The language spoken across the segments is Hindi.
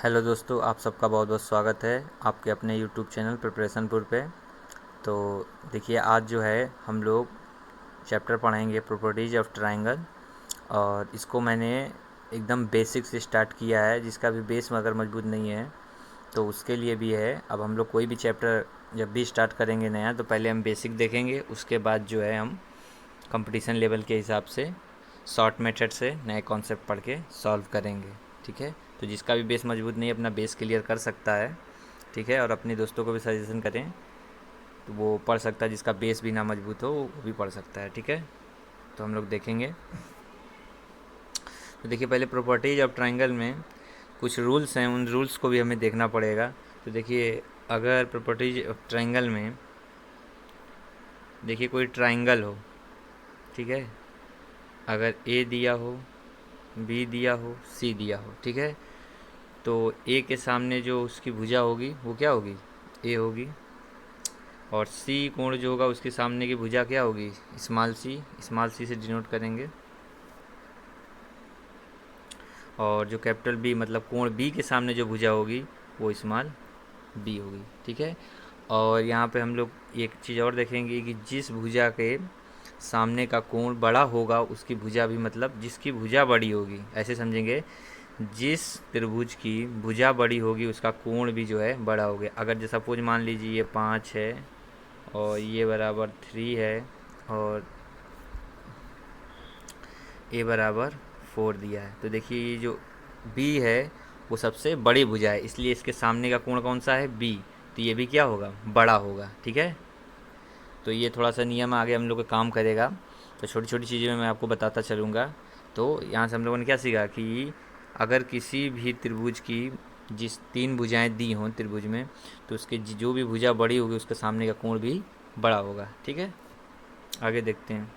हेलो दोस्तों, आप सबका बहुत बहुत स्वागत है आपके अपने यूट्यूब चैनल प्रिपरेशनपुर पे। तो देखिए, आज जो है हम लोग चैप्टर पढ़ेंगे प्रॉपर्टीज ऑफ ट्रायंगल। और इसको मैंने एकदम बेसिक से स्टार्ट किया है, जिसका भी बेस अगर मजबूत नहीं है तो उसके लिए भी है। अब हम लोग कोई भी चैप्टर जब भी स्टार्ट करेंगे नया, तो पहले हम बेसिक देखेंगे, उसके बाद जो है हम कंपटीशन लेवल के हिसाब से शॉर्ट मेथड से नए कॉन्सेप्ट पढ़ के सॉल्व करेंगे। ठीक है, तो जिसका भी बेस मजबूत नहीं है अपना बेस क्लियर कर सकता है। ठीक है, और अपने दोस्तों को भी सजेशन करें तो वो पढ़ सकता है, जिसका बेस भी ना मजबूत हो वो भी पढ़ सकता है। ठीक है, तो हम लोग देखेंगे। तो देखिए, पहले प्रॉपर्टीज ऑफ ट्रायंगल में कुछ रूल्स हैं, उन रूल्स को भी हमें देखना पड़ेगा। तो देखिए, अगर प्रॉपर्टीज ऑफ ट्रायंगल में देखिए कोई ट्रायंगल हो, ठीक है, अगर ए दिया हो, बी दिया हो, सी दिया हो, ठीक है, तो ए के सामने जो उसकी भुजा होगी वो क्या होगी, ए होगी। और सी कोण जो होगा उसके सामने की भुजा क्या होगी, स्मॉल सी से डिनोट करेंगे। और जो कैपिटल बी मतलब कोण बी के सामने जो भुजा होगी वो स्मॉल बी होगी। ठीक है, और यहाँ पे हम लोग एक चीज़ और देखेंगे कि जिस भुजा के सामने का कोण बड़ा होगा उसकी भुजा भी, मतलब जिसकी भुजा बड़ी होगी, ऐसे समझेंगे, जिस त्रिभुज की भुजा बड़ी होगी उसका कोण भी जो है बड़ा हो गया। अगर जैसा सपोज मान लीजिए ये 5 है और ये बराबर 3 है और ए बराबर 4 दिया है, तो देखिए ये जो बी है वो सबसे बड़ी भुजा है, इसलिए इसके सामने का कोण कौन सा है, बी, तो ये भी क्या होगा, बड़ा होगा। ठीक है, तो ये थोड़ा सा नियम आगे हम लोग का काम करेगा, तो छोटी छोटी चीज़ें में मैं आपको बताता चलूँगा। तो यहाँ से हम लोगों ने क्या सीखा कि अगर किसी भी त्रिभुज की जिस 3 भुजाएं दी हों त्रिभुज में, तो उसके जो भी भुजा बड़ी होगी उसके सामने का कोण भी बड़ा होगा। ठीक है, आगे देखते हैं।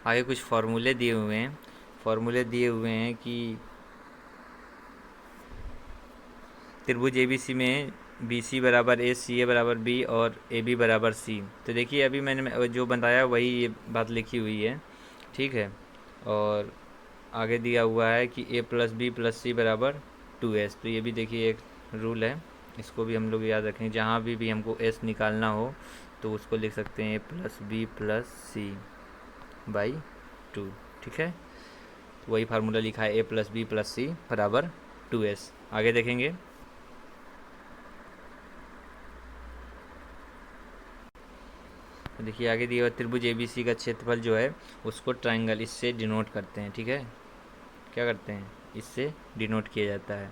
आगे कुछ फार्मूले दिए हुए हैं। फार्मूले दिए हुए हैं कि त्रिभुज ए बी सी में बी सी बराबर ए, सी ए बराबर बी और ए बी बराबर सी। तो देखिए, अभी मैंने जो बताया वही ये बात लिखी हुई है। ठीक है, और आगे दिया हुआ है कि ए प्लस बी प्लस सी बराबर 2s। तो ये भी देखिए एक रूल है, इसको भी हम लोग याद रखें। जहाँ भी हमको s निकालना हो तो उसको लिख सकते हैं A plus B plus C by 2। ठीक है, तो वही फार्मूला लिखा है, A plus B plus C बराबर 2s। आगे देखेंगे। तो देखिए, आगे दिया हुआ त्रिभुज एबीसी का क्षेत्रफल जो है उसको ट्रायंगल इससे डिनोट करते हैं। ठीक है, क्या करते हैं, इससे डिनोट किया जाता है।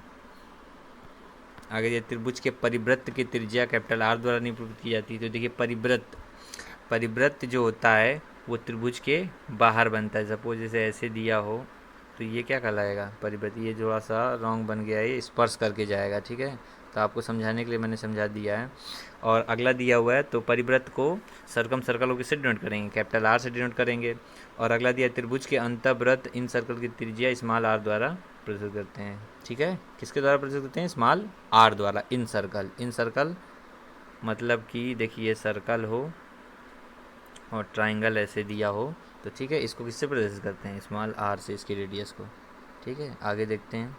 आगे ये त्रिभुज के परिवृत्त की त्रिज्या कैपिटल आर द्वारा निरूपित की जाती है। तो देखिए, परिवृत्त परिवृत्त जो होता है वो त्रिभुज के बाहर बनता है। सपोज जैसे ऐसे दिया हो तो ये क्या कहलाएगा, परिवृत्त। ये थोड़ा सा रॉन्ग बन गया है, ये स्पर्श करके जाएगा। ठीक है, तो आपको समझाने के लिए मैंने समझा दिया है। और अगला दिया हुआ है, तो परिवृत्त को सर्कम सर्कल को किससे डिनोट करेंगे, कैपिटल आर से डिनोट करेंगे। और अगला दिया त्रिभुज के अंतःवृत्त इन सर्कल की त्रिज्या स्मॉल आर द्वारा प्रदर्शित करते हैं। ठीक है, किसके द्वारा प्रदर्शित करते हैं, स्मॉल आर द्वारा। इन सर्कल मतलब कि देखिए ये सर्कल हो और ट्राइंगल ऐसे दिया हो, तो ठीक है, इसको किससे प्रदर्शित करते हैं, स्मॉल आर से, इसकी रेडियस को। ठीक है, आगे देखते हैं।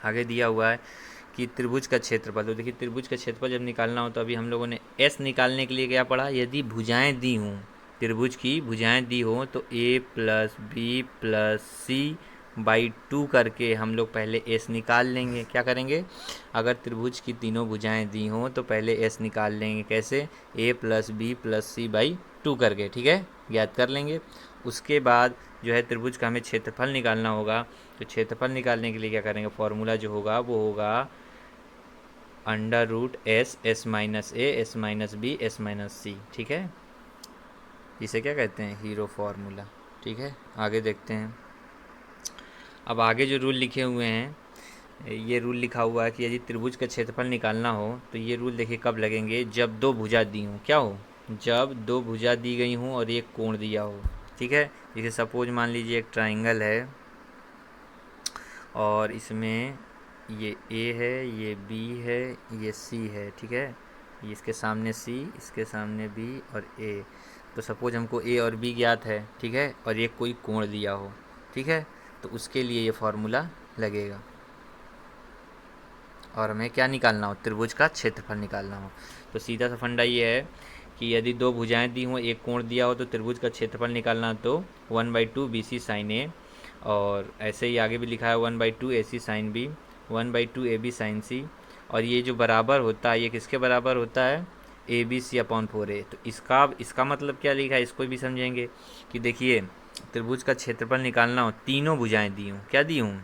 आगे दिया हुआ है कि त्रिभुज का क्षेत्रफल। तो देखिए, त्रिभुज का क्षेत्रफल जब निकालना हो तो अभी हम लोगों ने एस निकालने के लिए क्या पढ़ा, यदि भुजाएं दी हों, त्रिभुज की भुजाएं दी हों, तो A plus B plus C by 2 करके हम लोग पहले एस निकाल लेंगे। क्या करेंगे, अगर त्रिभुज की तीनों भुजाएं दी हों तो पहले एस निकाल लेंगे। कैसे, A plus B plus C by 2 करके। ठीक है, याद कर लेंगे। उसके बाद जो है त्रिभुज का हमें क्षेत्रफल निकालना होगा। तो क्षेत्रफल निकालने के लिए क्या करेंगे, फॉर्मूला जो होगा वो होगा under root S minus A S minus B S minus C. ठीक है, इसे क्या कहते हैं, हीरो फार्मूला। ठीक है, आगे देखते हैं। अब आगे जो रूल लिखे हुए हैं, ये रूल लिखा हुआ है कि यदि त्रिभुज का क्षेत्रफल निकालना हो तो ये रूल देखिए कब लगेंगे, जब दो भुजा दी हों। क्या हो, जब दो भुजा दी गई हों और एक कोण दिया हो। ठीक है, जैसे सपोज मान लीजिए एक ट्राइंगल है और इसमें ये ए है, ये बी है, ये सी है। ठीक है, ये इसके सामने सी, इसके सामने बी और ए। तो सपोज हमको ए और बी ज्ञात है, ठीक है, और एक कोई कोण दिया हो, ठीक है, तो उसके लिए ये फार्मूला लगेगा और हमें क्या निकालना हो, त्रिभुज का क्षेत्रफल निकालना हो। तो सीधा सा फंडा ये है कि यदि दो भुजाएं दी हों, एक कोण दिया हो, तो त्रिभुज का क्षेत्रफल निकालना, तो 1/2 बी सी साइन ए, और ऐसे ही आगे भी लिखा है 1/2 A C sine B, 1/2 A B sine C, और ये जो बराबर होता है ये किसके बराबर होता है, ए बी सी अपॉन 4a। तो इसका मतलब क्या लिखा है, इसको भी समझेंगे कि देखिए त्रिभुज का क्षेत्रफल निकालना हो, तीनों भुजाएं दी हों, क्या दी हूँ,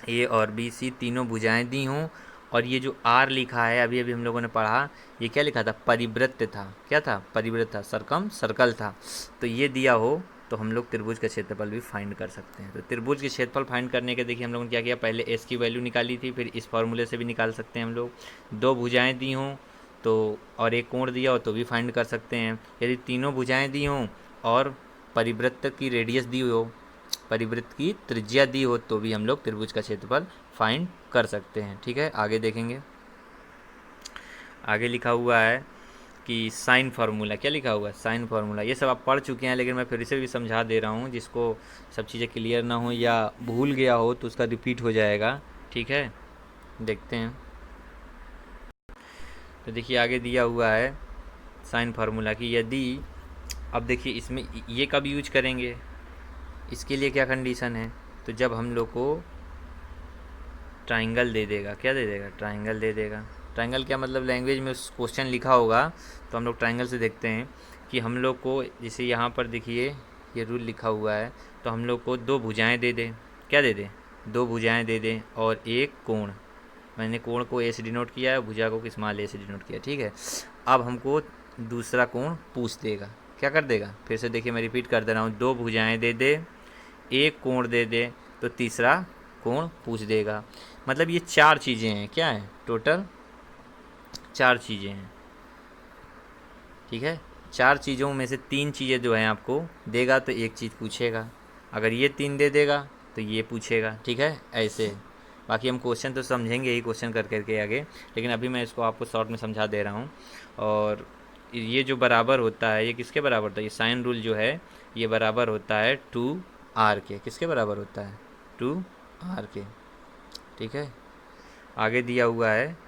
ए और बी सी तीनों भुजाएं दी हों, और ये जो आर लिखा है अभी अभी हम लोगों ने पढ़ा, ये क्या लिखा था, परिवृत्त था, क्या था, परिवृत्त था, सर्कल था। तो ये दिया हो तो हम लोग त्रिभुज का क्षेत्रफल भी फाइंड कर सकते हैं। तो त्रिभुज के क्षेत्रफल फाइंड करने के देखिए हम लोगों ने क्या किया, पहले एस की वैल्यू निकाली थी, फिर इस फॉर्मूले से भी निकाल सकते हैं हम लोग। दो भुजाएं दी हों तो, और एक कोण दिया हो तो भी फाइंड कर सकते हैं। यदि तीनों भुजाएं दी हों और परिवृत्त की रेडियस दी हो, परिवृत्त की त्रिज्या दी हो, तो भी हम लोग त्रिभुज का क्षेत्रफल फाइंड कर सकते हैं। ठीक है, आगे देखेंगे। आगे लिखा हुआ है कि साइन फार्मूला, क्या लिखा हुआ है, साइन फार्मूला। ये सब आप पढ़ चुके हैं, लेकिन मैं फिर से भी समझा दे रहा हूँ, जिसको सब चीज़ें क्लियर ना हो या भूल गया हो तो उसका रिपीट हो जाएगा। ठीक है, देखते हैं। तो देखिए आगे दिया हुआ है साइन फार्मूला कि यदि, अब देखिए इसमें ये कब यूज करेंगे, इसके लिए क्या कंडीशन है, तो जब हम लोग को ट्राइंगल दे देगा, क्या दे देगा, ट्राइंगल दे देगा। ट्राइंगल क्या मतलब, लैंग्वेज में उस क्वेश्चन लिखा होगा तो हम लोग ट्राइंगल से देखते हैं कि हम लोग को, जैसे यहाँ पर देखिए ये रूल लिखा हुआ है, तो हम लोग को दो भुजाएं दे दे, क्या दे दे, दो भुजाएं दे दे और एक कोण। मैंने कोण को ए से डिनोट किया है, भुजा को स्मॉल ए से डिनोट किया, ठीक है। अब हमको दूसरा कोण पूछ देगा, क्या कर देगा, फिर से देखिए मैं रिपीट कर दे रहा हूँ, दो भुजाएं दे दे, एक कोण दे दे, तो तीसरा कोण पूछ देगा। मतलब ये चार चीज़ें हैं, क्या है, टोटल चार चीज़ें हैं। ठीक है, चार चीज़ों में से तीन चीज़ें जो हैं आपको देगा तो एक चीज़ पूछेगा, अगर ये तीन दे देगा तो ये पूछेगा। ठीक है, ऐसे। बाकी हम क्वेश्चन तो समझेंगे ही क्वेश्चन कर करके आगे, लेकिन अभी मैं इसको आपको शॉर्ट में समझा दे रहा हूँ। और ये जो बराबर होता है ये किसके बराबर होता है, ये साइन रूल जो है ये बराबर होता है 2r के, किसके बराबर होता है, 2r के। ठीक है, आगे दिया हुआ है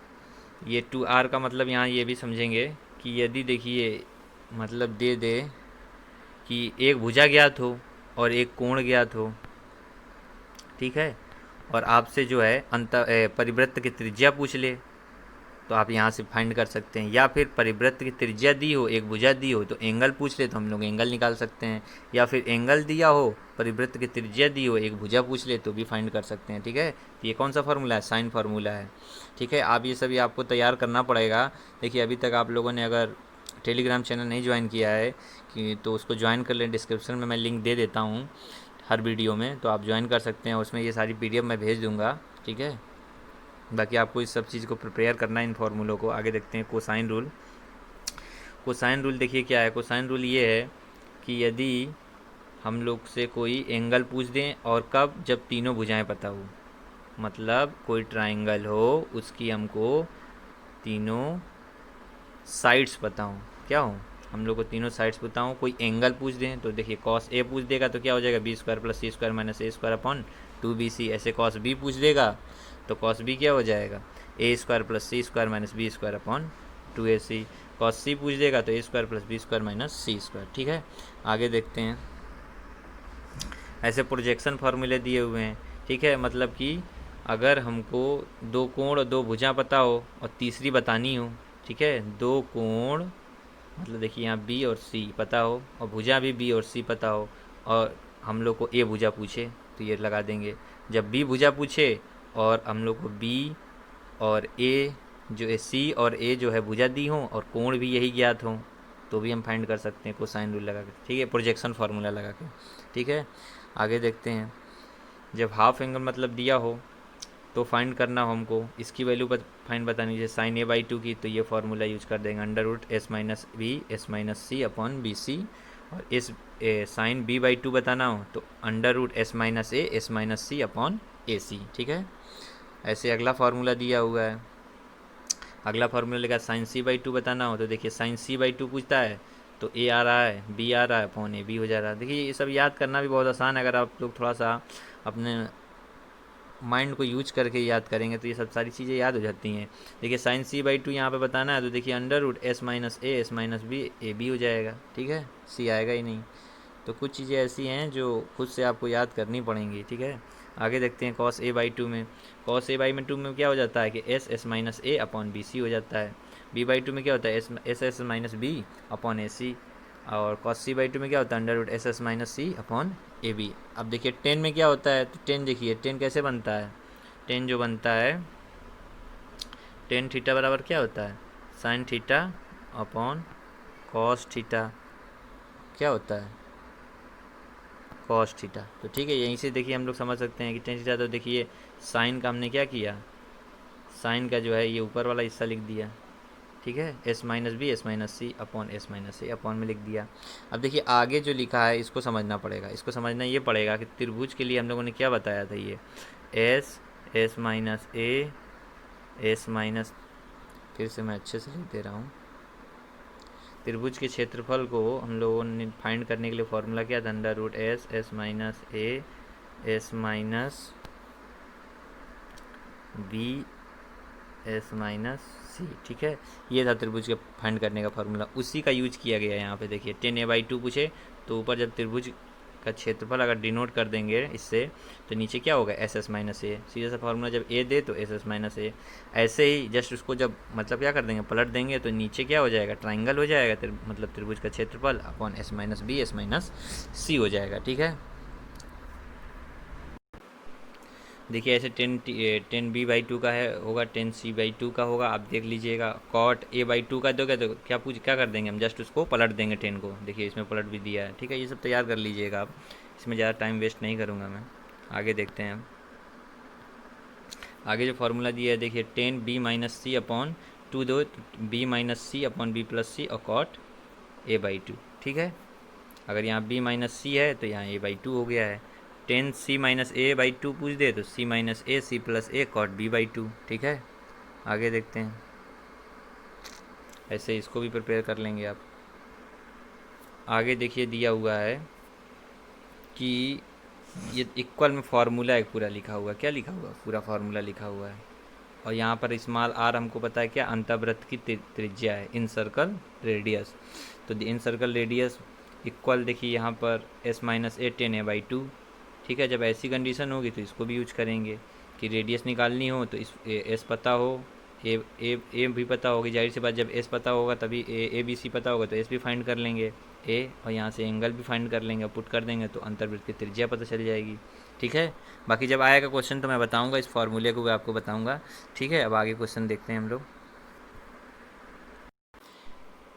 ये 2r का मतलब यहाँ ये भी समझेंगे कि यदि देखिए मतलब दे दे कि एक भुजा ज्ञात हो और एक कोण ज्ञात हो, ठीक है, और आपसे जो है परिवृत्त की त्रिज्या पूछ ले, तो आप यहाँ से फाइंड कर सकते हैं। या फिर परिवृत्त की त्रिज्या दी हो, एक भुजा दी हो, तो एंगल पूछ ले तो हम लोग एंगल निकाल सकते हैं। या फिर एंगल दिया हो, परिवृत्त की त्रिज्या दी हो, एक भुजा पूछ ले तो भी फाइंड कर सकते हैं। ठीक है, तो ये कौन सा फार्मूला है, साइन फार्मूला है। ठीक है, आप ये सभी आपको तैयार करना पड़ेगा। देखिए अभी तक आप लोगों ने अगर टेलीग्राम चैनल नहीं ज्वाइन किया है कि तो उसको ज्वाइन कर लें, डिस्क्रिप्शन में मैं लिंक दे देता हूँ हर वीडियो में, तो आप ज्वाइन कर सकते हैं। उसमें ये सारी PDF मैं भेज दूँगा। ठीक है, बाकी आपको इस सब चीज़ को प्रिपेयर करना है, इन फॉर्मूलों को। आगे देखते हैं कोसाइन रूल। कोसाइन रूल देखिए क्या है, कोसाइन रूल ये है कि यदि हम लोग से कोई एंगल पूछ दें और कब, जब तीनों भुजाएं पता हो, मतलब कोई ट्राइंगल हो उसकी हमको तीनों साइड्स पता हो, क्या हो, हम लोग को तीनों साइड्स पता हो, कोई एंगल पूछ दें तो देखिए कॉस ए पूछ देगा तो क्या हो जाएगा, B square plus C square minus ए स्क्वायर अपॉन 2bc। ऐसे कॉस बी पूछ देगा तो कॉस बी क्या हो जाएगा, A square plus C square minus B square upon 2ac। Cos C पूछ देगा तो A square plus B square minus C square. ठीक है, आगे देखते हैं। ऐसे प्रोजेक्शन फार्मूले दिए हुए हैं। ठीक है, मतलब कि अगर हमको दो कोण और दो भुजा पता हो और तीसरी बतानी हो, ठीक है, दो कोण मतलब देखिए यहाँ बी और सी पता हो और भुजा भी बी और सी पता हो, और हम लोग को ए भुजा पूछे तो ये लगा देंगे। जब बी भुजा पूछे और हम लोग को बी और ए जो है, सी और ए जो है भुजा दी हो और कोण भी यही ज्ञात हो, तो भी हम फाइंड कर सकते हैं कोसाइन रूल लगा के। ठीक है, प्रोजेक्शन फार्मूला लगा के। ठीक है, आगे देखते हैं। जब हाफ एंगल मतलब दिया हो तो फाइंड करना हो हमको, इसकी वैल्यू फाइंड बतानी है, साइन a/2 की, तो ये फार्मूला यूज कर देंगे, √s-b s-c अपॉन bc। और इस साइन b/2 बताना हो तो √s-a s-c अपॉन ac। ठीक है, ऐसे अगला फार्मूला दिया हुआ है अगला फार्मूला लिखा साइन सी बाई टू बताना हो तो देखिए साइन सी बाई टू पूछता है तो ए आ रहा है, बी आ रहा है, अपॉन ए बी हो जा रहा है। देखिए ये सब याद करना भी बहुत आसान है, अगर आप लोग थोड़ा सा अपने माइंड को यूज करके याद करेंगे तो ये सब सारी चीज़ें याद हो जाती हैं। देखिए साइन सी बाई टू यहाँ पे बताना है तो देखिए under root S minus A S minus B A B हो जाएगा, ठीक है, सी आएगा ही नहीं। तो कुछ चीज़ें ऐसी हैं जो खुद से आपको याद करनी पड़ेंगी, ठीक है। आगे देखते हैं कॉस ए बाई टू में। कॉस ए बाई में टू में क्या हो जाता है कि एस एस माइनस ए अपॉन बी सी हो जाता है। बी बाई टू में क्या होता है S S minus B upon A C. और कॉस सी बाई टू में क्या होता है under root S S minus C upon A B. अब देखिए टेन में क्या होता है तो टेन देखिए टेन कैसे बनता है। टेन जो बनता है टेन थीटा बराबर क्या होता है sine theta upon cos theta, क्या होता है कॉस थीटा। तो ठीक है यहीं से देखिए हम लोग समझ सकते हैं कि टेन थीटा, तो देखिए साइन का हमने क्या किया, साइन का जो है ये ऊपर वाला हिस्सा लिख दिया, ठीक है, S minus B S minus C upon S minus C upon में लिख दिया। अब देखिए आगे जो लिखा है इसको समझना पड़ेगा, इसको समझना ये पड़ेगा कि त्रिभुज के लिए हम लोगों ने क्या बताया था, ये S S minus A S minus, फिर से मैं अच्छे से लिख दे रहा हूँ। त्रिभुज के क्षेत्रफल को हम लोगों ने फाइंड करने के लिए फॉर्मूला क्या था under root S S minus A S minus B S minus C, ठीक है, ये था त्रिभुज के फाइंड करने का फार्मूला, उसी का यूज किया गया है यहाँ पे। देखिए टेन ए बाई टू पूछे तो ऊपर जब त्रिभुज का क्षेत्रफल अगर डिनोट कर देंगे इससे तो नीचे क्या होगा एस एस माइनस ए, सीधा सा फार्मूला जब ए दे तो एस एस माइनस ए। ऐसे ही जस्ट उसको जब मतलब क्या कर देंगे पलट देंगे तो नीचे क्या हो जाएगा ट्राइंगल हो जाएगा, मतलब त्रिभुज का क्षेत्रफल upon S minus B S minus C हो जाएगा, ठीक है। देखिए ऐसे टेन बी बाई टू का है होगा, टेन सी बाई टू का होगा, आप देख लीजिएगा। कॉट ए बाई टू का दोगे तो क्या कर देंगे हम जस्ट उसको पलट देंगे टेन को, देखिए इसमें पलट भी दिया है, ठीक है, ये सब तैयार कर लीजिएगा आप, इसमें ज़्यादा टाइम वेस्ट नहीं करूँगा मैं। आगे देखते हैं हम, आगे जो फार्मूला दिया है देखिए ten B minus C upon two दो B minus C upon B plus सी और कॉट ए बाई टू, ठीक है। अगर यहाँ बी माइनस सी है तो यहाँ ए बाई टू हो गया है। Tan C minus A by two पूछ दे तो C minus A C plus A cot B by two, ठीक है। आगे देखते हैं, ऐसे इसको भी प्रिपेयर कर लेंगे आप। आगे देखिए दिया हुआ है कि ये इक्वल में फार्मूला एक पूरा लिखा हुआ है, क्या लिखा हुआ पूरा फार्मूला लिखा हुआ है, और यहाँ पर स्मॉल आर हमको पता है क्या अंतर्वृत्त की त्रिज्या है, इन सर्कल रेडियस। तो इन सर्कल रेडियस इक्वल देखिए यहाँ पर S minus A ten A by two, ठीक है। जब ऐसी कंडीशन होगी तो इसको भी यूज करेंगे कि रेडियस निकालनी हो तो इस एस पता हो, ए भी पता होगी, जाहिर सी बात जब एस पता होगा तभी ए बी सी पता होगा तो एस भी फाइंड कर लेंगे ए, और यहाँ से एंगल भी फाइंड कर लेंगे, पुट कर देंगे तो अंतर्वृत्त की त्रिज्या पता चल जाएगी, ठीक है। बाकी जब आएगा क्वेश्चन तो मैं बताऊँगा, इस फार्मूले को भी आपको बताऊँगा, ठीक है। अब आगे क्वेश्चन देखते हैं हम लोग।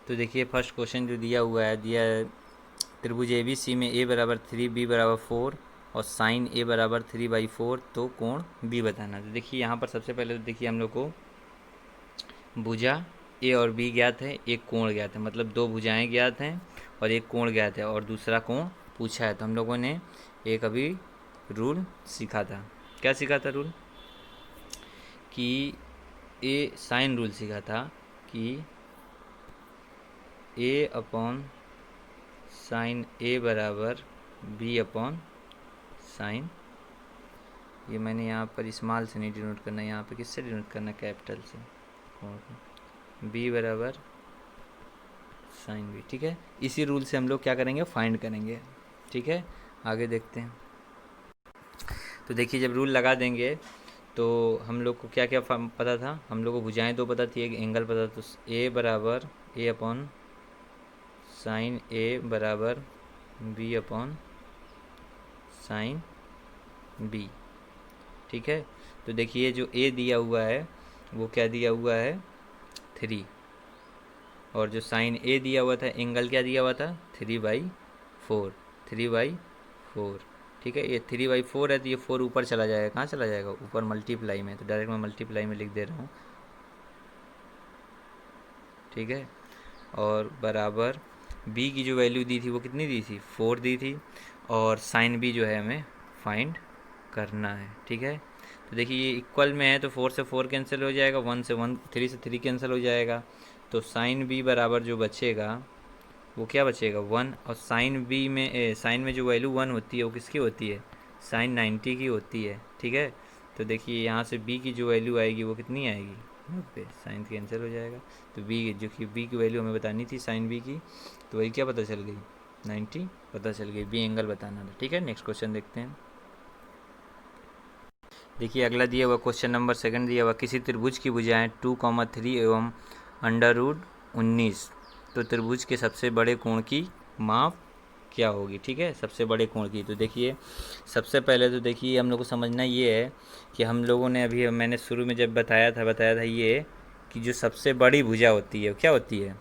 तो देखिए फर्स्ट क्वेश्चन जो दिया हुआ है, दिया है त्रिभुज ए बी सी में ए बराबर थ्री बी बराबर फोर और साइन ए बराबर थ्री बाई फोर, तो कोण बी बताना। तो देखिए यहाँ पर सबसे पहले तो देखिए हम लोग को भुजा ए और बी ज्ञात है, एक कोण ज्ञात है, मतलब दो भुजाएं ज्ञात हैं और एक कोण ज्ञात है और दूसरा कोण पूछा है। तो हम लोगों ने एक अभी रूल सीखा था, क्या सीखा था रूल, कि ए साइन रूल सीखा था कि ए अपॉन साइन ए बराबर बी अपॉन साइन, ये मैंने यहाँ पर स्मॉल से नहीं डिनोट करना, यहाँ पे किससे डिनोट करना कैपिटल से, बी बराबर साइन बी, ठीक है। इसी रूल से हम लोग क्या करेंगे फाइंड करेंगे, ठीक है। आगे देखते हैं, तो देखिए जब रूल लगा देंगे तो हम लोग को क्या क्या पता था, हम लोग को भुजाएं दो पता थी, एक एंगल पता था, तो ए बराबर ए अपॉन साइन ए बराबर बी अपॉन साइन बी, ठीक है। तो देखिए जो ए दिया हुआ है वो क्या दिया हुआ है थ्री, और जो साइन ए दिया हुआ था एंगल क्या दिया हुआ था three by four, three by four, ठीक है। ये थ्री बाई फोर है तो ये फोर ऊपर चला जाएगा, कहाँ चला जाएगा ऊपर मल्टीप्लाई में, तो डायरेक्ट मैं मल्टीप्लाई में लिख दे रहा हूँ, ठीक है। और बराबर बी की जो वैल्यू दी थी वो कितनी दी थी फोर दी थी, और साइन बी जो है हमें फाइंड करना है, ठीक है। तो देखिए ये इक्वल में है तो 4 से 4 कैंसिल हो जाएगा, 1 से 1, 3 से 3 कैंसिल हो जाएगा। तो साइन बी बराबर जो बचेगा वो क्या बचेगा 1। और साइन में जो वैल्यू 1 होती है वो किसकी होती है, साइन 90 की होती है। ठीक है, तो देखिए यहाँ से बी की जो वैल्यू आएगी वो कितनी आएगी 90, साइन कैंसिल हो जाएगा। तो बी जो कि बी की वैल्यू हमें बतानी थी साइन बी की, तो वही क्या पता चल गई 90 पता चल गई, बी एंगल बताना था। ठीक है, नेक्स्ट क्वेश्चन देखते हैं। देखिए अगला दिया हुआ क्वेश्चन नंबर 2 दिया हुआ, किसी त्रिभुज की भुजाएं 2,3 एवं √19, तो त्रिभुज के सबसे बड़े कोण की माप क्या होगी। ठीक है, सबसे बड़े कोण की। तो देखिए सबसे पहले तो देखिए हम लोग को समझना ये है कि हम लोगों ने अभी मैंने शुरू में जब बताया था ये कि जो सबसे बड़ी भुजा होती है क्या होती है,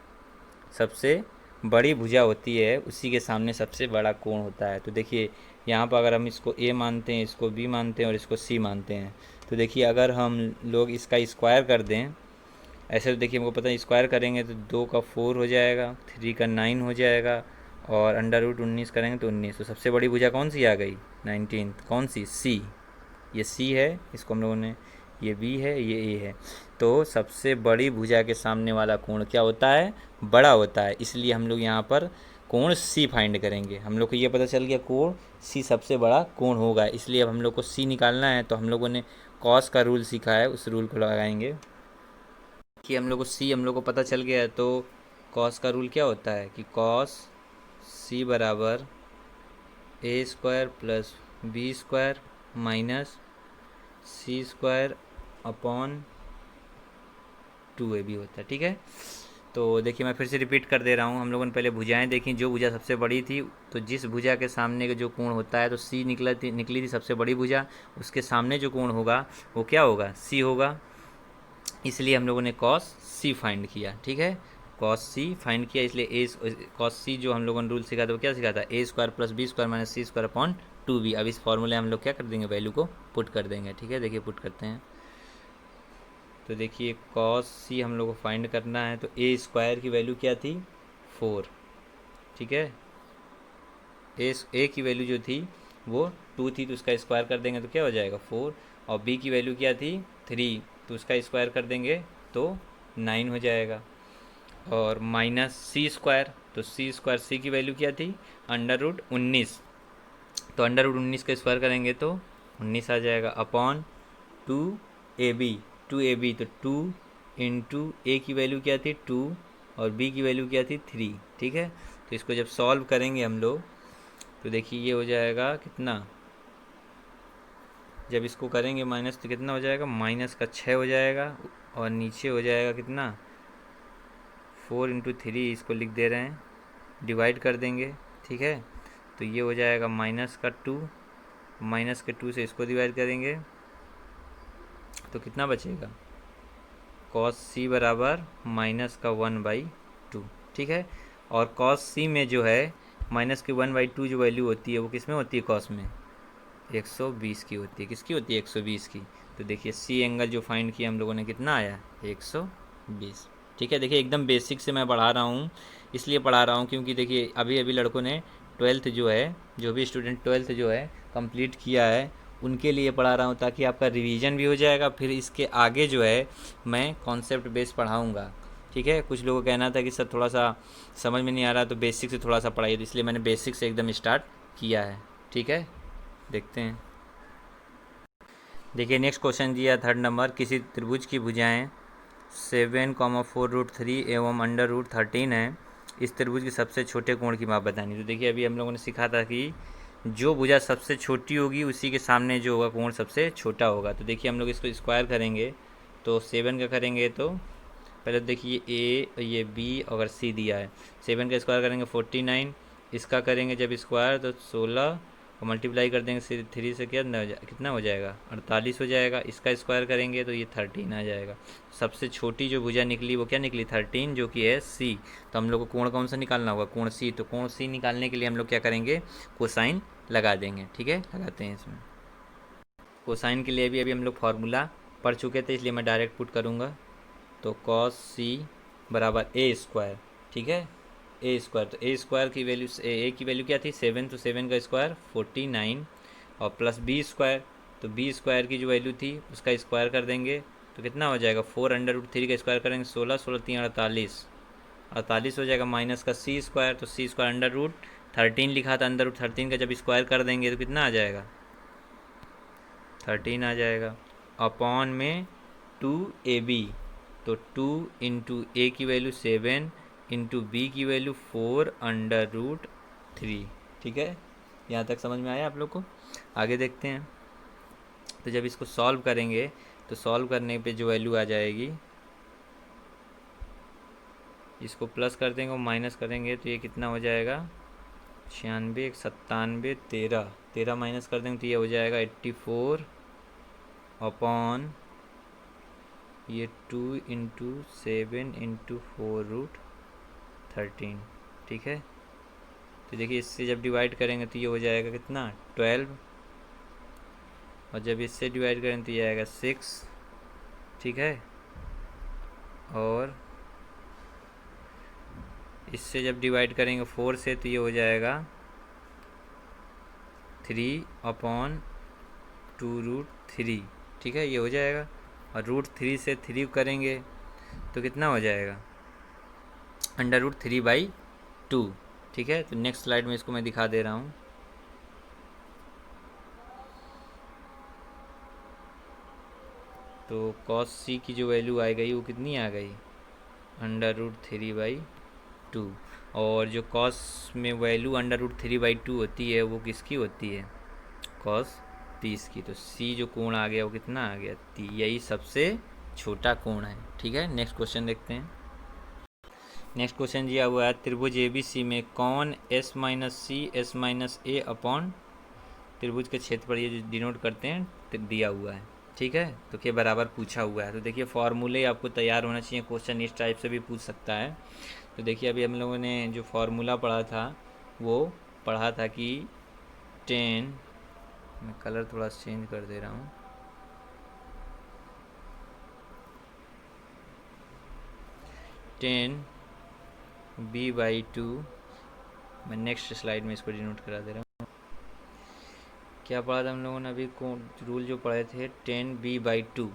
सबसे बड़ी भुजा होती है उसी के सामने सबसे बड़ा कोण होता है। तो देखिए यहाँ पर अगर हम इसको ए मानते हैं, इसको बी मानते हैं और इसको सी मानते हैं, तो देखिए अगर हम लोग इसका स्क्वायर कर दें ऐसे, तो देखिए हमको पता है स्क्वायर करेंगे तो 2 का 4 हो जाएगा, 3 का 9 हो जाएगा और √19 करेंगे तो 19। तो सबसे बड़ी भुजा कौन सी आ गई 19, कौन सी, सी। ये सी है, इसको हम लोगों ने, ये बी है, ये ए है। तो सबसे बड़ी भुजा के सामने वाला कोण क्या होता है, बड़ा होता है, इसलिए हम लोग यहाँ पर कोण सी फाइंड करेंगे। हम लोग को ये पता चल गया कोण सी सबसे बड़ा कोण होगा, इसलिए अब हम लोग को सी निकालना है। तो हम लोगों ने कॉस का रूल सीखा है, उस रूल को लगाएंगे कि हम लोग को सी हम लोग को पता चल गया है। तो कॉस का रूल क्या होता है कि कॉस सी बराबर a² plus b² minus c² upon 2ab होता है। ठीक है, तो देखिए मैं फिर से रिपीट कर दे रहा हूँ। हम लोगों ने पहले भुजाएं देखी, जो भुजा सबसे बड़ी थी, तो जिस भुजा के सामने का जो कोण होता है, तो सी निकली थी सबसे बड़ी भुजा, उसके सामने जो कोण होगा वो क्या होगा, सी होगा, इसलिए हम लोगों ने कॉस सी फाइंड किया। ठीक है, कॉस सी फाइंड किया, इसलिए ए कॉस सी जो हम लोगों ने रूल सीखा था वो क्या सीखा था, a² plus b² minus c² upon 2b। अब इस फॉर्मूले हम लोग क्या कर देंगे, वैल्यू को पुट कर देंगे। ठीक है, देखिए पुट करते हैं। तो देखिए कॉस सी हम लोग को फाइंड करना है, तो a² की वैल्यू क्या थी 4। ठीक है, ए की वैल्यू जो थी वो 2 थी, तो उसका स्क्वायर कर देंगे तो क्या हो जाएगा 4। और बी की वैल्यू क्या थी 3, तो उसका स्क्वायर कर देंगे तो 9 हो जाएगा। और माइनस c², तो c² सी की वैल्यू क्या थी √19, तो √19 का स्क्वायर करेंगे तो 19 आ जाएगा, अपॉन 2ab, 2ab तो 2 इंटू ए की वैल्यू क्या थी 2 और बी की वैल्यू क्या थी 3। ठीक है, तो इसको जब सॉल्व करेंगे हम लोग तो देखिए ये हो जाएगा कितना, जब इसको करेंगे माइनस तो कितना हो जाएगा, माइनस का 6 हो जाएगा और नीचे हो जाएगा कितना 4 इंटू 3, इसको लिख दे रहे हैं, डिवाइड कर देंगे। ठीक है, तो ये हो जाएगा माइनस का 2, माइनस के 2 से इसको डिवाइड करेंगे तो कितना बचेगा, कॉस सी बराबर माइनस का 1/2। ठीक है, और कॉस सी में जो है माइनस के 1/2 जो वैल्यू होती है वो किस में होती है, कॉस में 120 की होती है। किसकी होती है 120 की। तो देखिए सी एंगल जो फाइंड किया हम लोगों ने कितना आया 120। ठीक है, देखिए एकदम बेसिक से मैं पढ़ा रहा हूँ, इसलिए पढ़ा रहा हूँ क्योंकि देखिए अभी अभी लड़कों ने 12th जो है, जो भी स्टूडेंट 12th जो है कंप्लीट किया है उनके लिए पढ़ा रहा हूँ, ताकि आपका रिवीजन भी हो जाएगा। फिर इसके आगे जो है मैं कॉन्सेप्ट बेस पढ़ाऊँगा। ठीक है, कुछ लोगों का कहना था कि सर थोड़ा सा समझ में नहीं आ रहा तो बेसिक से थोड़ा सा पढ़ाइए, तो इसलिए मैंने बेसिक से एकदम स्टार्ट किया है। ठीक है, देखते हैं। देखिए नेक्स्ट क्वेश्चन दिया 3rd नंबर, किसी त्रिभुज की भुजाएं 7,4√3 एवं √13 है, इस त्रिभुज के सबसे छोटे कोण की माप बतानी। तो देखिए अभी हम लोगों ने सीखा था कि जो भुजा सबसे छोटी होगी उसी के सामने जो होगा कोण सबसे छोटा होगा। तो देखिए हम लोग इसको स्क्वायर करेंगे तो 7 का करेंगे तो पहले तो देखिए ए, ये बी अगर सी दिया है, 7 का स्क्वायर करेंगे 49, इसका करेंगे जब स्क्वायर तो 16 और मल्टीप्लाई कर देंगे 3 से कितना हो जाएगा 48 हो जाएगा। इसका स्क्वायर करेंगे तो ये 13 आ जाएगा। सबसे छोटी जो भुजा निकली वो क्या निकली 13, जो कि है सी। तो हम लोग को कोण कौन सा निकालना होगा, कोण सी। तो कोण सी निकालने के लिए हम लोग क्या करेंगे, कोसाइन लगा देंगे। ठीक है, लगाते हैं इसमें। कोसाइन के लिए भी अभी हम लोग फार्मूला पढ़ चुके थे, इसलिए मैं डायरेक्ट पुट करूँगा। तो कॉस सी बराबर a²। ठीक है, a², तो a² की वैल्यू, ए की वैल्यू क्या थी 7, तो 7 का स्क्वायर 49 और प्लस b², तो बी स्क्वायर की जो वैल्यू थी उसका स्क्वायर कर देंगे तो कितना हो जाएगा, 4√3 का स्क्वायर करेंगे 16, 16 3 48, 48 हो जाएगा, माइनस का सी स्क्वायर, तो सी स्क्वायर √13 लिखा था, √13 का जब स्क्वायर कर देंगे तो कितना आ जाएगा, 13 आ जाएगा, अपॉन में 2ab, तो 2 × a की वैल्यू 7 × b की वैल्यू 4√3। ठीक है, यहाँ तक समझ में आया आप लोग को। आगे देखते हैं। तो जब इसको सॉल्व करेंगे तो सॉल्व करने पे जो वैल्यू आ जाएगी, इसको प्लस कर देंगे और माइनस करेंगे तो ये कितना हो जाएगा, 96, 97, 13, 13 माइनस कर देंगे तो ये हो जाएगा 84 अपॉन ये 2 × 7 × 4√13। ठीक है, तो देखिए इससे जब डिवाइड करेंगे तो ये हो जाएगा कितना, 12, और जब इससे डिवाइड करेंगे तो ये आएगा 6। ठीक है, और इससे जब डिवाइड करेंगे 4 से तो ये हो जाएगा 3/2√3। ठीक है, ये हो जाएगा, और √3 से 3 करेंगे तो कितना हो जाएगा, √3/2। ठीक है, तो नेक्स्ट स्लाइड में इसको मैं दिखा दे रहा हूँ। तो cos c की जो वैल्यू आ गई वो कितनी आ गई, √3/2, और जो cos में वैल्यू √3/2 होती है वो किसकी होती है, cos 30 की। तो c जो कोण आ गया वो कितना आ गया, यही सबसे छोटा कोण है। ठीक है, नेक्स्ट क्वेश्चन देखते हैं। नेक्स्ट क्वेश्चन दिया हुआ है, त्रिभुज ABC में कौन s - a अपॉन त्रिभुज के क्षेत्रफल, ये जो डिनोट करते हैं, दिया हुआ है। ठीक है, तो के बराबर पूछा हुआ है। तो देखिए फॉर्मूले आपको तैयार होना चाहिए, क्वेश्चन इस टाइप से भी पूछ सकता है। तो देखिए अभी हम लोगों ने जो फॉर्मूला पढ़ा था वो पढ़ा था कि 10, मैं कलर थोड़ा चेंज कर दे रहा हूँ, 10b/2, मैं नेक्स्ट स्लाइड में इसको डिनोट करा दे रहा हूँ। क्या पढ़ा था हम लोगों ने अभी, रूल जो पढ़े थे 10b/2,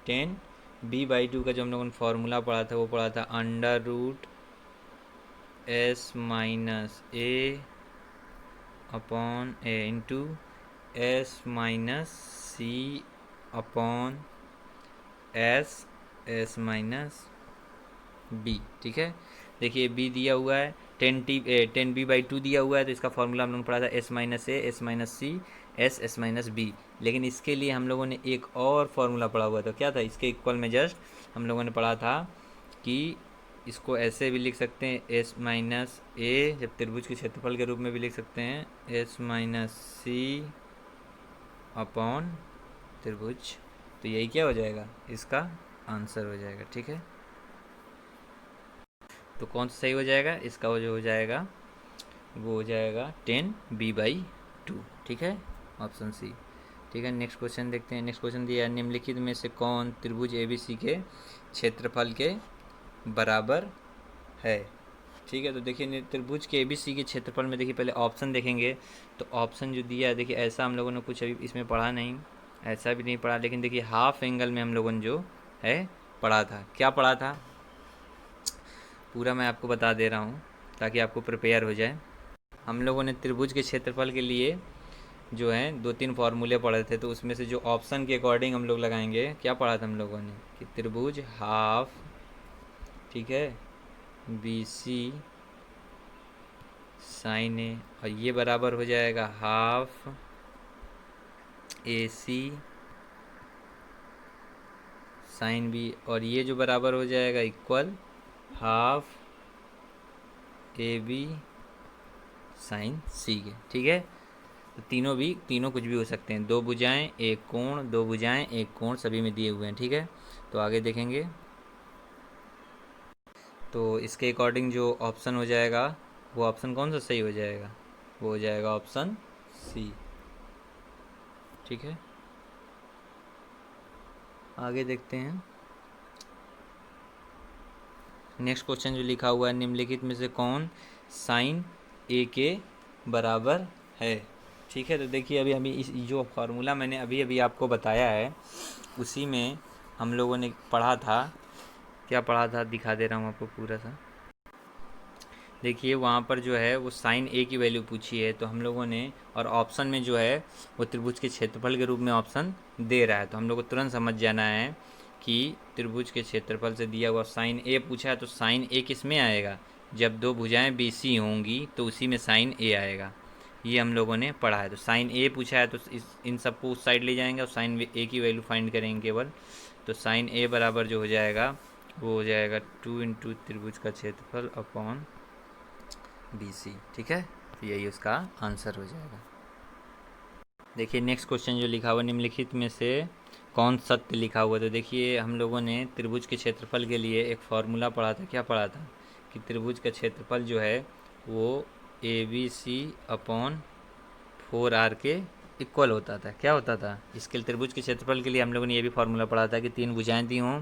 10b/2 का जो हम लोगों ने फॉर्मूला पढ़ा था वो पढ़ा था √s - a upon a into s - c upon s b। ठीक है, देखिए b दिया हुआ है, 10b/2 दिया हुआ है, तो इसका फॉर्मूला हम लोगों ने पढ़ा था s - a, s - c, s b। लेकिन इसके लिए हम लोगों ने एक और फॉर्मूला पढ़ा हुआ था, क्या था, इसके इक्वल में जस्ट हम लोगों ने पढ़ा था कि इसको ऐसे भी लिख सकते हैं s - a, जब त्रिभुज के क्षेत्रफल के रूप में भी लिख सकते हैं s - c अपॉन त्रिभुज। तो यही क्या हो जाएगा, इसका आंसर हो जाएगा। ठीक है, तो कौन सा सही हो जाएगा, इसका वो जो हो जाएगा वो हो जाएगा 10b/2। ठीक है, ऑप्शन सी। ठीक है, नेक्स्ट क्वेश्चन देखते हैं। नेक्स्ट क्वेश्चन दिया है, निम्नलिखित में से कौन त्रिभुज ABC के क्षेत्रफल के बराबर है। ठीक है, तो देखिए त्रिभुज के ABC के क्षेत्रफल में देखिए पहले ऑप्शन देखेंगे, तो ऑप्शन जो दिया है देखिए ऐसा हम लोगों ने कुछ अभी इसमें पढ़ा नहीं, ऐसा भी नहीं पढ़ा, लेकिन देखिए हाफ एंगल में हम लोगों ने जो है पढ़ा था, क्या पढ़ा था पूरा मैं आपको बता दे रहा हूँ ताकि आपको प्रिपेयर हो जाए। हम लोगों ने त्रिभुज के क्षेत्रफल के लिए जो है 2-3 फार्मूले पढ़े थे, तो उसमें से जो ऑप्शन के अकॉर्डिंग हम लोग लगाएंगे, क्या पढ़ा था हम लोगों ने कि त्रिभुज हाफ, ठीक है, BC साइन ए, और ये बराबर हो जाएगा हाफ AC साइन बी, और ये जो बराबर हो जाएगा इक्वल हाफ AB साइन सी के। ठीक है, तो तीनों कुछ भी हो सकते हैं, दो भुजाएं एक कोण, दो भुजाएं एक कोण, सभी में दिए हुए हैं। ठीक है, तो आगे देखेंगे। तो इसके अकॉर्डिंग जो ऑप्शन हो जाएगा वो ऑप्शन कौन सा सही हो जाएगा, वो हो जाएगा ऑप्शन सी। ठीक है, आगे देखते हैं। नेक्स्ट क्वेश्चन जो लिखा हुआ है, निम्नलिखित में से कौन साइन ए के बराबर है। ठीक है, तो देखिए अभी अभी इस जो फार्मूला मैंने अभी अभी आपको बताया है उसी में हम लोगों ने पढ़ा था। क्या पढ़ा था दिखा दे रहा हूँ आपको पूरा सा। देखिए वहाँ पर जो है वो साइन ए की वैल्यू पूछी है, तो हम लोगों ने, और ऑप्शन में जो है वो त्रिभुज के क्षेत्रफल के रूप में ऑप्शन दे रहा है, तो हम लोग को तुरंत समझ जाना है कि त्रिभुज के क्षेत्रफल से दिया हुआ साइन ए पूछा है, तो साइन ए किस में आएगा, जब दो भुजाएं बी सी होंगी तो उसी में साइन ए आएगा। ये हम लोगों ने पढ़ा है। तो साइन ए पूछा है तो इस इन सबको उस साइड ले जाएंगे और साइन ए की वैल्यू फाइंड करेंगे केवल। तो साइन ए बराबर जो हो जाएगा वो हो जाएगा 2 इंटू त्रिभुज का क्षेत्रफल अपॉन बी सी। ठीक है, तो यही उसका आंसर हो जाएगा। देखिए नेक्स्ट क्वेश्चन जो लिखा हुआ, निम्नलिखित में से कौन सत्य लिखा हुआ। तो देखिए हम लोगों ने त्रिभुज के क्षेत्रफल के लिए एक फार्मूला पढ़ा था। क्या पढ़ा था कि त्रिभुज का क्षेत्रफल जो है वो ए बी सी अपॉन 4r के इक्वल होता था। क्या होता था, इसके त्रिभुज के क्षेत्रफल के लिए हम लोगों ने ये भी फार्मूला पढ़ा था कि 3 भुजाएं दी हों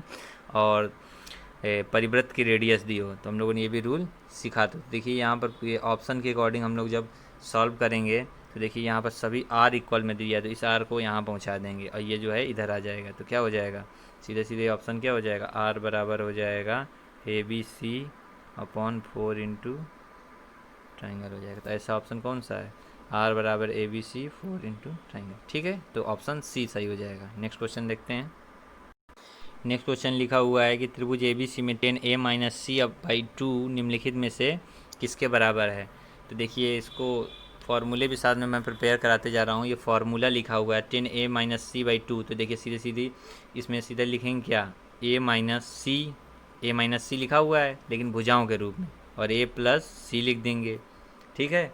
और परिवृत्त की रेडियस दी हो, तो हम लोगों ने ये भी रूल सीखा था। देखिए यहाँ पर ये ऑप्शन के अकॉर्डिंग हम लोग जब सॉल्व करेंगे तो देखिए यहाँ पर सभी r इक्वल में दिया है, तो इस r को यहाँ पहुँचा देंगे और ये जो है इधर आ जाएगा। तो क्या हो जाएगा, सीधे सीधे ऑप्शन क्या हो जाएगा, r बराबर हो जाएगा A B C upon 4 into triangle हो जाएगा। तो ऐसा ऑप्शन कौन सा है, r बराबर A B C 4 into triangle. ठीक है, तो ऑप्शन सी सही हो जाएगा। नेक्स्ट क्वेश्चन देखते हैं। नेक्स्ट क्वेश्चन लिखा हुआ है कि त्रिभुज ए बी सी में 10a माइनस सी बाई 2 निम्नलिखित में से किसके बराबर है। तो देखिए इसको फार्मूले भी साथ में मैं प्रिपेयर कराते जा रहा हूँ। ये फार्मूला लिखा हुआ है 10a माइनस सी बाई 2, तो देखिए सीधे सीधी इसमें सीधे लिखेंगे क्या, a माइनस सी लिखा हुआ है लेकिन भुजाओं के रूप में, और a प्लस सी लिख देंगे। ठीक है,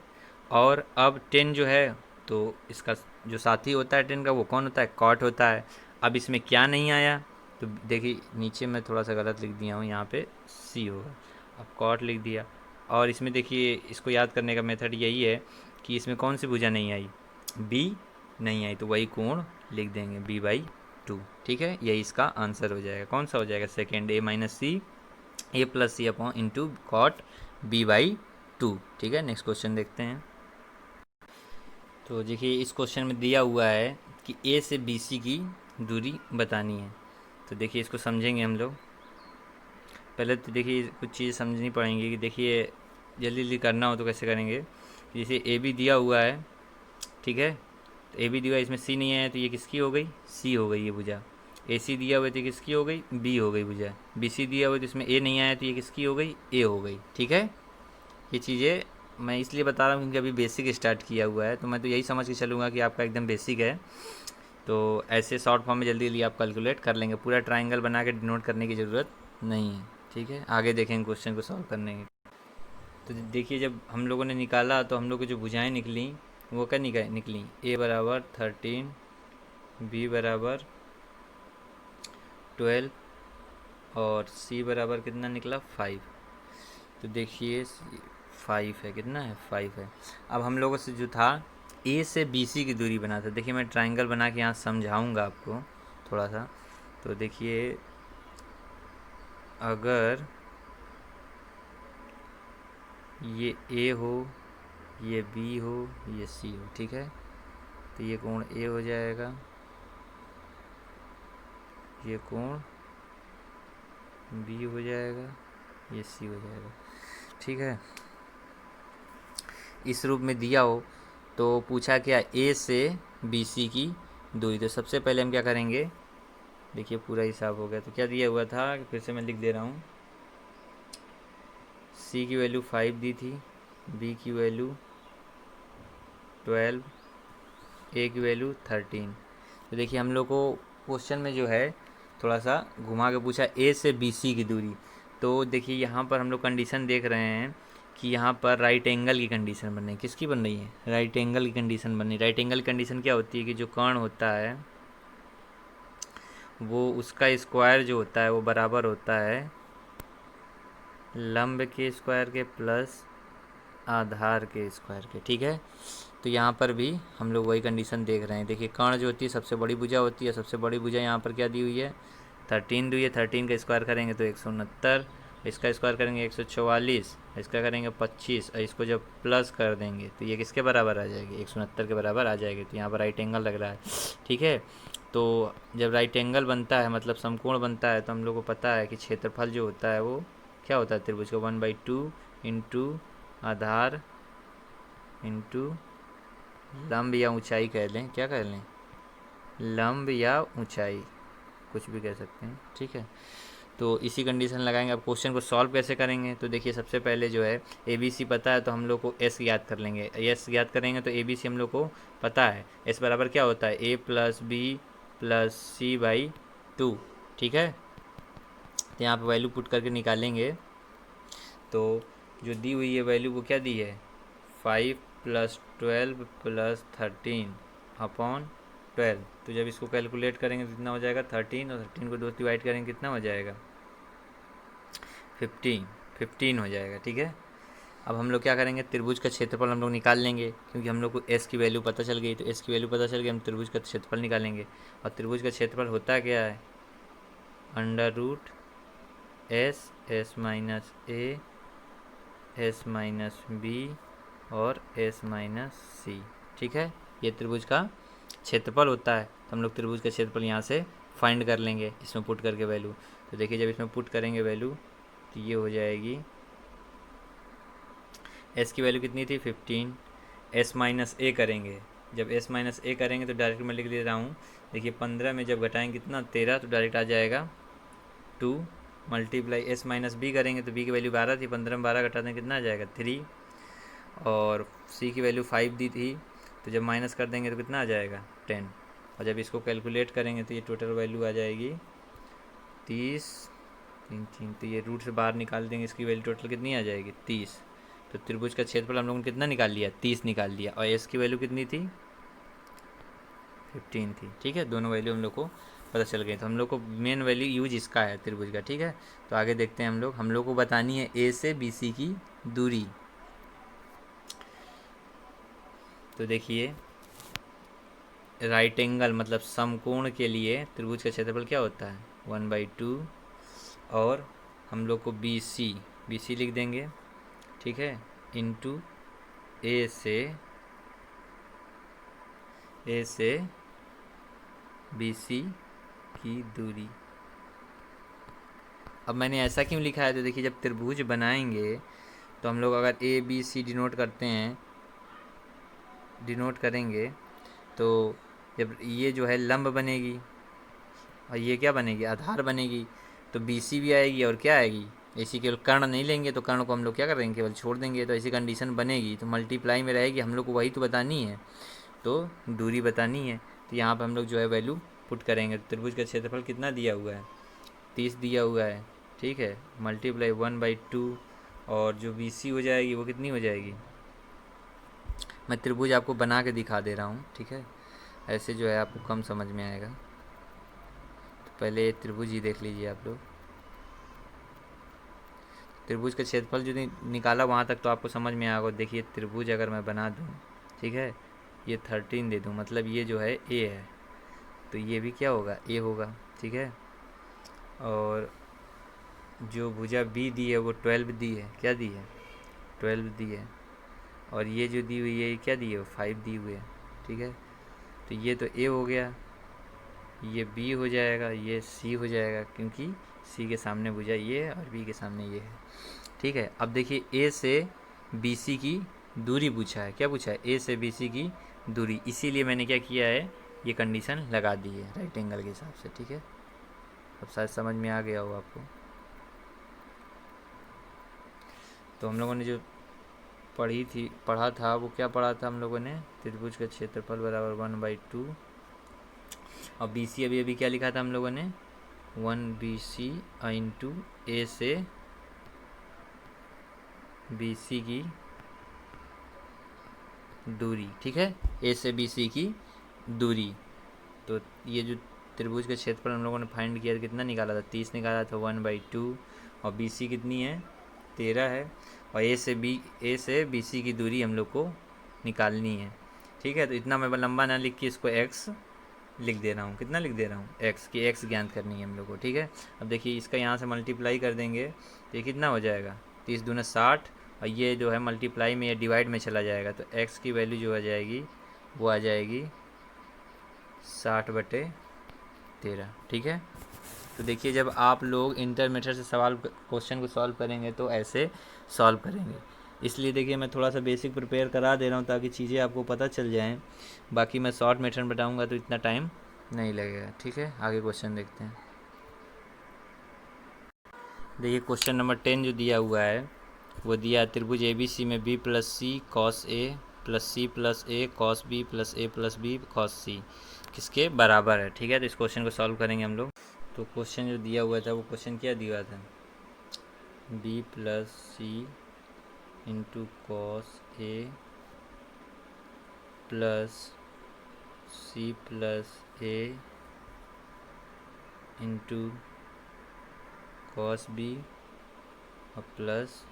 और अब 10 जो है तो इसका जो साथी होता है 10 का वो कौन होता है, कॉट होता है। अब इसमें क्या नहीं आया, तो देखिए नीचे मैं थोड़ा सा गलत लिख दिया हूँ, यहाँ पे सी होगा, अब कॉट लिख दिया। और इसमें देखिए इसको याद करने का मेथड यही है कि इसमें कौन सी भुजा नहीं आई, बी नहीं आई, तो वही कोण लिख देंगे b/2। ठीक है, यही इसका आंसर हो जाएगा। कौन सा हो जाएगा, second, a minus C A plus C upon into cot b/2। ठीक है, नेक्स्ट क्वेश्चन देखते हैं। तो देखिए इस क्वेश्चन में दिया हुआ है कि ए से बी सी की दूरी बतानी है। तो देखिए इसको समझेंगे हम लोग। पहले तो देखिए कुछ चीज़ समझनी पड़ेंगी कि देखिए जल्दी जल्दी करना हो तो कैसे करेंगे। जैसे ए बी दिया हुआ है, ठीक है, तो ए बी दिया है, इसमें सी नहीं आया तो ये किसकी हो गई, सी हो गई ये भुजा। ए सी दिया हुआ तो किसकी हो गई, बी हो गई भुजा। बी सी दिया हुआ तो इसमें ए नहीं आया तो ये किसकी हो गई, ए हो गई। ठीक है, ये चीज़ें मैं इसलिए बता रहा हूँ क्योंकि अभी बेसिक स्टार्ट किया हुआ है, तो मैं तो यही समझ के चलूँगा कि आपका एकदम बेसिक है, तो ऐसे शॉर्ट फॉर्म में जल्दी जल्दी आप कैलकुलेट कर लेंगे। पूरा ट्राइंगल बना के डिनोट करने की ज़रूरत नहीं है। ठीक है, आगे देखेंगे क्वेश्चन को सॉल्व करने की। तो देखिए जब हम लोगों ने निकाला तो हम लोग की जो भुजाएं निकली वो क्या निकली, ए बराबर 13, बी बराबर 12 और सी बराबर कितना निकला 5। तो देखिए 5 है, कितना है 5 है। अब हम लोगों से जो था ए से बी सी की दूरी बना था, देखिए मैं ट्राइंगल बना के यहाँ समझाऊंगा आपको थोड़ा सा। तो देखिए अगर ये ए हो, ये बी हो, ये सी हो, ठीक है, तो ये कोण ए हो जाएगा, ये कोण बी हो जाएगा, ये सी हो जाएगा। ठीक है, इस रूप में दिया हो तो पूछा क्या, ए से बी सी की दूरी। तो सबसे पहले हम क्या करेंगे, देखिए पूरा हिसाब हो गया। तो क्या दिया हुआ था, फिर से मैं लिख दे रहा हूँ, सी की वैल्यू 5 दी थी, बी की वैल्यू 12, ए की वैल्यू 13। तो देखिए हम लोग को क्वेश्चन में जो है थोड़ा सा घुमा के पूछा ए से बी सी की दूरी। तो देखिए यहाँ पर हम लोग कंडीशन देख रहे हैं कि यहाँ पर राइट एंगल की कंडीशन बन रही है। किसकी बन रही है, राइट एंगल की कंडीशन बन रही है। राइट एंगल कंडीशन क्या होती है कि जो कर्ण होता है वो उसका स्क्वायर जो होता है वो बराबर होता है लंब के स्क्वायर के प्लस आधार के स्क्वायर के। ठीक है, तो यहाँ पर भी हम लोग वही कंडीशन देख रहे हैं। देखिए कर्ण जो होती है सबसे बड़ी भुजा होती है, सबसे बड़ी भुजा यहाँ पर क्या दी हुई है 13 दी हुई है, 13 का स्क्वायर करेंगे तो 169 इसका स्क्वायर करेंगे 144, इसका करेंगे 25, और इसको जब प्लस कर देंगे तो ये किसके बराबर आ जाएगी, 169 के बराबर आ जाएगी। तो यहाँ पर राइट एंगल लग रहा है, ठीक है। तो जब राइट एंगल बनता है मतलब समकोण बनता है, तो हम लोग को पता है कि क्षेत्रफल जो होता है वो क्या होता है त्रिभुज का, 1/2 इंटू आधार इंटू लंब या ऊंचाई कह लें, क्या कह लें, लंब या ऊंचाई, कुछ भी कह सकते हैं, ठीक है। तो इसी कंडीशन लगाएंगे। अब क्वेश्चन को सॉल्व कैसे करेंगे, तो देखिए सबसे पहले जो है ए बी सी पता है, तो हम लोग को एस याद कर लेंगे। एस याद करेंगे तो ए बी सी हम लोग को पता है, एस बराबर क्या होता है, A plus B plus C by 2, ठीक है। तो यहाँ पर वैल्यू पुट करके निकालेंगे, तो जो दी हुई है वैल्यू वो क्या दी है, 5 + 12 + 13 अपॉन 12। तो जब इसको कैलकुलेट करेंगे तो कितना हो जाएगा 13, और 13 को 2 डिवाइड करेंगे कितना हो जाएगा 15 हो जाएगा, ठीक है। अब हम लोग क्या करेंगे, त्रिभुज का क्षेत्रफल हम लोग निकाल लेंगे, क्योंकि हम लोग को एस की वैल्यू पता चल गई। तो एस की वैल्यू पता चल गई, हम त्रिभुज का क्षेत्रफल निकालेंगे। और त्रिभुज का क्षेत्रफल होता क्या है, √S, S minus A, S minus B और एस माइनस सी, ठीक है। ये त्रिभुज का क्षेत्रफल होता है। तो हम लोग त्रिभुज का क्षेत्रफल यहाँ से फाइंड कर लेंगे, इसमें पुट करके वैल्यू। तो देखिए जब इसमें पुट करेंगे वैल्यू तो ये हो जाएगी, एस की वैल्यू कितनी थी 15, एस माइनस ए करेंगे, जब एस माइनस ए करेंगे तो डायरेक्ट मैं लिख दे रहा हूँ। देखिए 15 में जब घटाएंगे कितना 13, तो डायरेक्ट आ जाएगा 2 मल्टीप्लाई एस माइनस बी करेंगे, तो बी की वैल्यू 12 थी, 15 में 12 घटा दें कितना आ जाएगा 3, और सी की वैल्यू 5 दी थी, तो जब माइनस कर देंगे तो कितना आ जाएगा 10, और जब इसको कैलकुलेट करेंगे तो ये टोटल वैल्यू आ जाएगी 30, 3, तो ये रूट से बाहर निकाल देंगे, इसकी वैल्यू टोटल कितनी आ जाएगी 30। तो त्रिभुज का क्षेत्रफल हम लोगों ने कितना निकाल लिया 30 निकाल लिया, और एस की वैल्यू कितनी थी 15 थी, ठीक है। दोनों वैल्यू हम लोग को पता चल गई। तो हम लोग को मेन वैल्यू यूज इसका है त्रिभुज का, ठीक है। तो आगे देखते हैं हम लोग को बतानी है ए से बी सी की दूरी। तो देखिए राइट एंगल मतलब समकोण के लिए त्रिभुज का क्षेत्रफल क्या होता है 1/2, और हम लोग को बी सी लिख देंगे, ठीक है, इंटू ए से बी सी की दूरी। अब मैंने ऐसा क्यों लिखा है, तो देखिए जब त्रिभुज बनाएंगे तो हम लोग अगर ए बी सी डिनोट करेंगे, तो जब ये जो है लंब बनेगी और ये क्या बनेगी आधार बनेगी, तो बी सी भी आएगी, और क्या आएगी ऐसी, केवल कर्ण नहीं लेंगे तो कर्ण को हम लोग क्या करेंगे केवल छोड़ देंगे, तो ऐसी कंडीशन बनेगी, तो मल्टीप्लाई में रहेगी, हम लोग को वही तो बतानी है, तो दूरी बतानी है। तो यहाँ पर हम लोग जो है वैल्यू पुट करेंगे। तो त्रिभुज का क्षेत्रफल कितना दिया हुआ है 30 दिया हुआ है, ठीक है, मल्टीप्लाई 1/2, और जो बी सी हो जाएगी वो कितनी हो जाएगी, मैं त्रिभुज आपको बना के दिखा दे रहा हूँ, ठीक है, ऐसे जो है आपको कम समझ में आएगा। तो पहले ये त्रिभुज ही देख लीजिए आप लोग। त्रिभुज का क्षेत्रफल जो निकाला वहाँ तक तो आपको समझ में आएगा। देखिए त्रिभुज अगर मैं बना दूँ, ठीक है, ये 13 दे दूँ, मतलब ये जो है ए है, तो ये भी क्या होगा ए होगा, ठीक है। और जो भुजा बी दी है वो 12 दी है, क्या दी है 12 दी है, और ये जो दी हुई है ये क्या दी है 5 दी हुई है, ठीक है। तो ये तो ए हो गया, ये बी हो जाएगा, ये सी हो जाएगा, क्योंकि सी के सामने भुजा ये है और बी के सामने ये है, ठीक है। अब देखिए ए से बी सी की दूरी पूछा है, क्या पूछा है ए से बी सी की दूरी, इसीलिए मैंने क्या किया है ये कंडीशन लगा दी है राइट एंगल के हिसाब से, ठीक है। अब शायद समझ में आ गया हो आपको। तो हम लोगों ने जो पढ़ा था वो क्या पढ़ा था हम लोगों ने, त्रिभुज का क्षेत्रफल बराबर 1/2, और बी सी अभी अभी क्या लिखा था हम लोगों ने 1 BC इंटू ए से बी सी की दूरी, ठीक है, ए से बी सी की दूरी। तो ये जो त्रिभुज का क्षेत्रफल हम लोगों ने फाइंड किया, कितना निकाला था 30 निकाला था 1/2, और बी सी कितनी है 13 है, और ए से बी सी की दूरी हम लोग को निकालनी है, ठीक है। तो इतना मैं लंबा ना लिख के इसको एक्स लिख दे रहा हूँ, कितना लिख दे रहा हूँ एक्स की, एक्स ज्ञात करनी है हम लोग को, ठीक है। अब देखिए इसका यहाँ से मल्टीप्लाई कर देंगे तो ये कितना हो जाएगा, 30 दूना 60, और ये जो है मल्टीप्लाई में या डिवाइड में चला जाएगा, तो x की वैल्यू जो आ जाएगी वो आ जाएगी 60/13। ठीक है। तो देखिए जब आप लोग इंटर मेथड से सवाल क्वेश्चन को सॉल्व करेंगे तो ऐसे सॉल्व करेंगे। इसलिए देखिए मैं थोड़ा सा बेसिक प्रिपेयर करा दे रहा हूँ ताकि चीज़ें आपको पता चल जाएं। बाकी मैं शॉर्ट मेथड बताऊँगा तो इतना टाइम नहीं लगेगा। ठीक है, आगे क्वेश्चन देखते हैं। देखिए क्वेश्चन नंबर 10 जो दिया हुआ है वो दिया त्रिभुज ABC में b plus C cos A plus C plus A cos B plus A plus B cos सी किसके बराबर है। ठीक है, तो इस क्वेश्चन को सॉल्व करेंगे हम लोग। तो क्वेश्चन जो दिया हुआ था वो क्वेश्चन क्या दिया हुआ था, b plus C into cos A plus C plus A into cos B और प्लस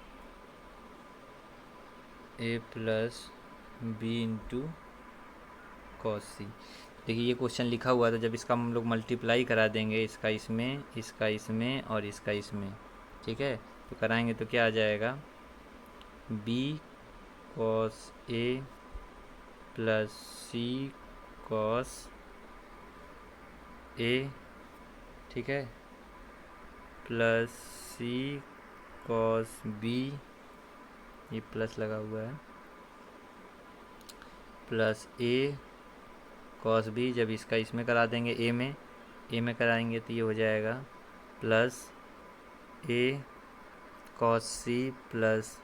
ए प्लस बी इंटू कॉस सी। देखिए ये क्वेश्चन लिखा हुआ था, जब इसका हम लोग मल्टीप्लाई करा देंगे, इसका इसमें, इसका इसमें और इसका इसमें। ठीक है, तो कराएंगे तो क्या आ जाएगा, B cos A plus C cos ए, ठीक है, प्लस सी कॉस बी, ये प्लस लगा हुआ है, प्लस ए कॉस बी। जब इसका इसमें करा देंगे ए में कराएंगे तो ये हो जाएगा plus A cos C plus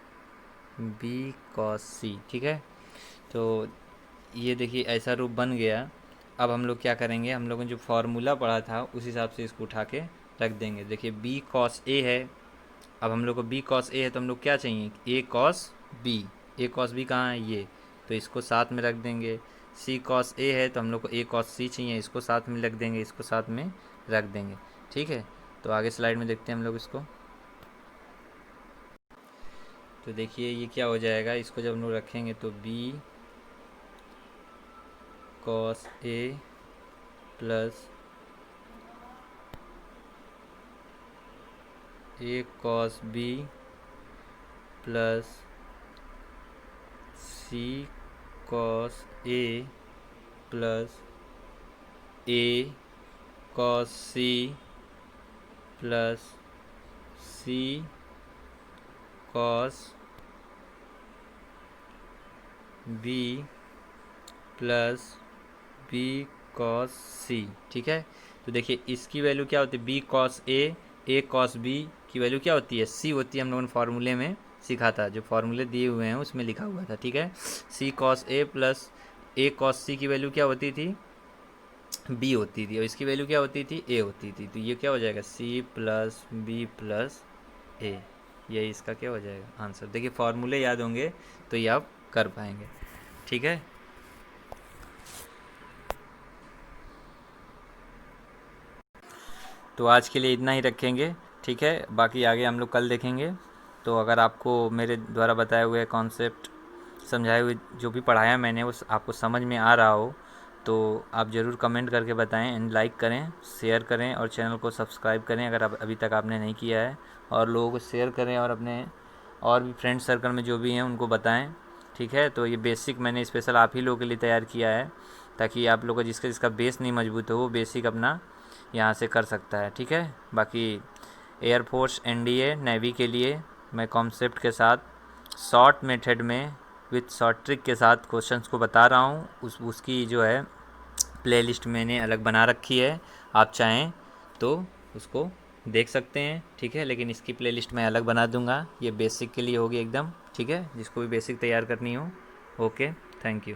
B cos C. ठीक है, तो ये देखिए ऐसा रूप बन गया। अब हम लोग क्या करेंगे, हम लोगों ने जो फार्मूला पढ़ा था उस हिसाब से इसको उठा के रख देंगे। देखिए बी कॉस ए है, अब हम लोग को बी कॉस ए है तो हम लोग क्या चाहिए, ए कॉस बी। ए कॉस बी कहाँ है, ये, तो इसको साथ में रख देंगे। सी कॉस ए है तो हम लोग को ए कॉस सी चाहिए, इसको साथ में रख देंगे, इसको साथ में रख देंगे। ठीक है, तो आगे स्लाइड में देखते हैं हम लोग इसको। तो देखिए ये क्या हो जाएगा, इसको जब हम लोग रखेंगे तो B cos A plus A cos B plus C cos A plus A cos C plus C cos B plus B cos C. ठीक है, तो देखिए इसकी वैल्यू क्या होती है, B cos A cos B की वैल्यू क्या होती है, सी होती है। हम लोगों ने फार्मूले में सीखा था, जो फार्मूले दिए हुए हैं उसमें लिखा हुआ था। ठीक है, सी cos A plus A cos सी की वैल्यू क्या होती थी, बी होती थी, और इसकी वैल्यू क्या होती थी, ए होती थी। तो ये क्या हो जाएगा, सी प्लस बी प्लस ए, यही इसका क्या हो जाएगा आंसर। देखिए फार्मूले याद होंगे तो ये आप कर पाएंगे। ठीक है, तो आज के लिए इतना ही रखेंगे। ठीक है, बाकी आगे हम लोग कल देखेंगे। तो अगर आपको मेरे द्वारा बताए हुए कॉन्सेप्ट, समझाए हुए जो भी पढ़ाया मैंने उस आपको समझ में आ रहा हो तो आप ज़रूर कमेंट करके बताएं, एंड लाइक करें, शेयर करें और चैनल को सब्सक्राइब करें अगर आप अभी तक आपने नहीं किया है, और लोगों को शेयर करें और अपने और भी फ्रेंड सर्कल में जो भी हैं उनको बताएं। ठीक है, तो ये बेसिक मैंने स्पेशल आप ही लोगों के लिए तैयार किया है ताकि आप लोगों का जिसका जिसका बेस नहीं मजबूत हो वो बेसिक अपना यहाँ से कर सकता है। ठीक है, बाकी एयरफोर्स, एनडीए, नेवी के लिए मैं कॉन्सेप्ट के साथ शॉर्ट मेथड में विथ शॉर्ट ट्रिक के साथ क्वेश्चंस को बता रहा हूँ। उसकी जो है प्लेलिस्ट मैंने अलग बना रखी है, आप चाहें तो उसको देख सकते हैं। ठीक है, लेकिन इसकी प्लेलिस्ट मैं अलग बना दूंगा, ये बेसिक के लिए होगी एकदम। ठीक है, जिसको भी बेसिक तैयार करनी हो। Okay, thank you.